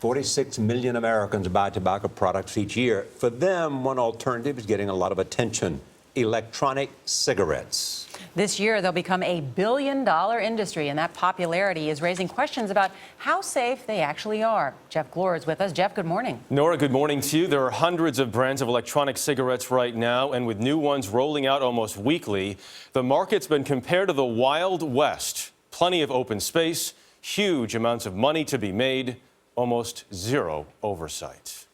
46 million Americans buy tobacco products each year. For them, one alternative is getting a lot of attention: electronic cigarettes. This year, they'll become a billion-dollar industry, and that popularity is raising questions about how safe they actually are. Jeff Glor is with us. Jeff, good morning. Nora, good morning to you. There are hundreds of brands of electronic cigarettes right now, and with new ones rolling out almost weekly, the market's been compared to the Wild West. Plenty of open space, huge amounts of money to be made, almost zero oversight.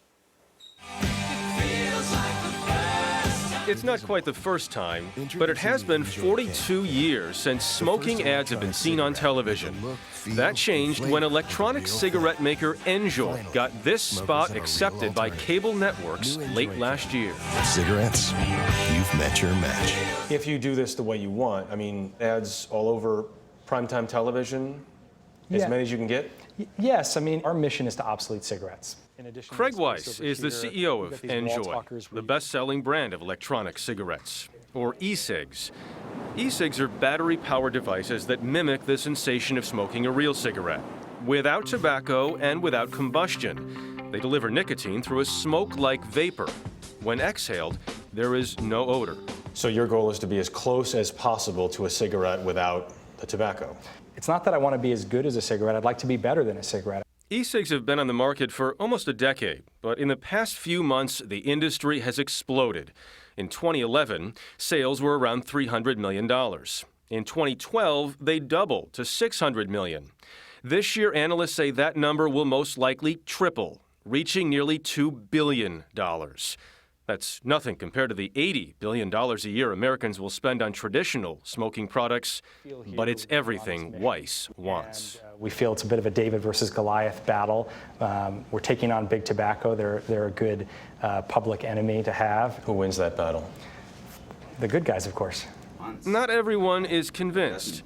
It's not quite the first time, but it has been 42 years since smoking ads have been seen on television. That changed when electronic cigarette maker Enjoy got this spot accepted by cable networks late last year. Cigarettes, you've met your match. If you do this the way you want, I mean, ads all over primetime television, as many as you can get? Yes, I mean, our mission is to obsolete cigarettes. Craig Weiss is the CEO of Enjoy, the best-selling brand of electronic cigarettes, or E-cigs. E-cigs are battery-powered devices that mimic the sensation of smoking a real cigarette. Without tobacco and without combustion, they deliver nicotine through a smoke-like vapor. When exhaled, there is no odor. So your goal is to be as close as possible to a cigarette without the tobacco? It's not that I want to be as good as a cigarette. I'd like to be better than a cigarette. E-cigs have been on the market for almost a decade, but in the past few months, the industry has exploded. In 2011, sales were around $300 million. In 2012, they doubled to $600 million. This year, analysts say that number will most likely triple, reaching nearly $2 billion. That's nothing compared to the $80 billion a year Americans will spend on traditional smoking products, but it's everything Weiss wants. We feel it's a bit of a David versus Goliath battle. We're taking on big tobacco. They're a good public enemy to have. Who wins that battle? The good guys, of course. Not everyone is convinced.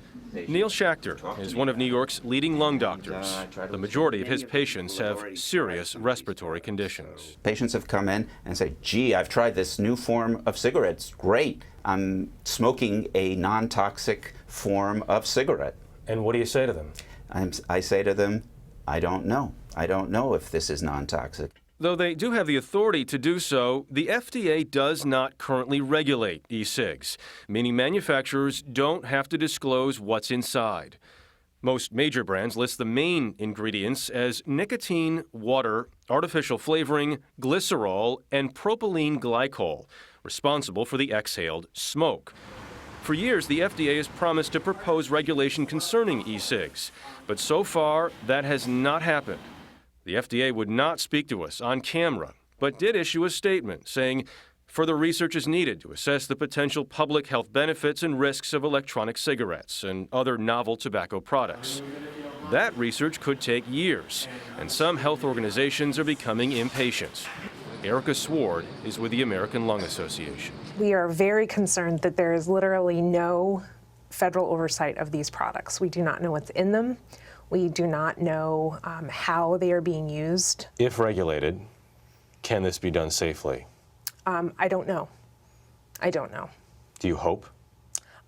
Neil Schachter is one of New York's leading lung doctors. The majority of his patients have serious respiratory conditions. Patients have come in and said, gee, I've tried this new form of cigarettes. Great. I'm smoking a non-toxic form of cigarette. And what do you say to them? I say to them, I don't know. I don't know if this is non-toxic. Though they do have the authority to do so, the FDA does not currently regulate e-cigs, meaning manufacturers don't have to disclose what's inside. Most major brands list the main ingredients as nicotine, water, artificial flavoring, glycerol, and propylene glycol, responsible for the exhaled smoke. For years, the FDA has promised to propose regulation concerning e-cigs, but so far, that has not happened. The FDA would not speak to us on camera, but did issue a statement saying further research is needed to assess the potential public health benefits and risks of electronic cigarettes and other novel tobacco products. That research could take years, and some health organizations are becoming impatient. Erica Sward is with the American Lung Association. We are very concerned that there is literally no federal oversight of these products. We do not know what's in them. We do not know how they are being used. If regulated, can this be done safely? I don't know. I don't know. Do you hope?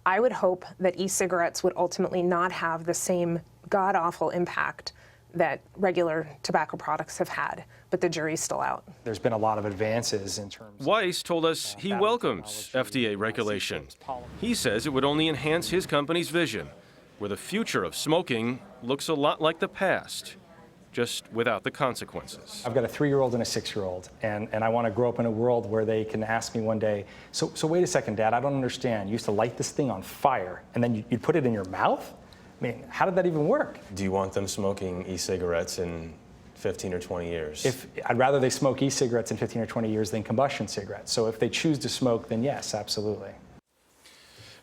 I would hope that e-cigarettes would ultimately not have the same god-awful impact that regular tobacco products have had, but the jury's still out. There's been a lot of advances in terms of... Weiss told us he welcomes FDA regulation. He says it would only enhance his company's vision, where the future of smoking looks a lot like the past, just without the consequences. I've got a 3-year-old and a 6-year-old, and I want to grow up in a world where they can ask me one day, so wait a second, Dad, I don't understand. You used to light this thing on fire, and then you'd put it in your mouth? I mean, how did that even work? Do you want them smoking e-cigarettes in 15 or 20 years? I'd rather they smoke e-cigarettes in 15 or 20 years than combustion cigarettes. So if they choose to smoke, then yes, absolutely.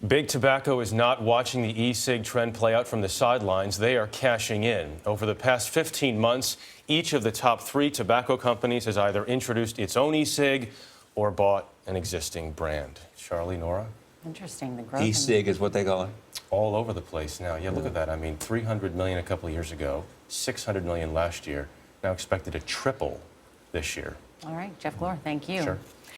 Big Tobacco is not watching the e-cig trend play out from the sidelines. They are cashing in. Over the past 15 months, each of the top 3 tobacco companies has either introduced its own e-cig or bought an existing brand. Charlie, Nora? Interesting, the growth. E-cig is what they call it? All over the place now. Yeah, look at that. I mean, 300 million a couple of years ago, 600 million last year, now expected to triple this year. All right, Jeff Glor, thank you. Sure.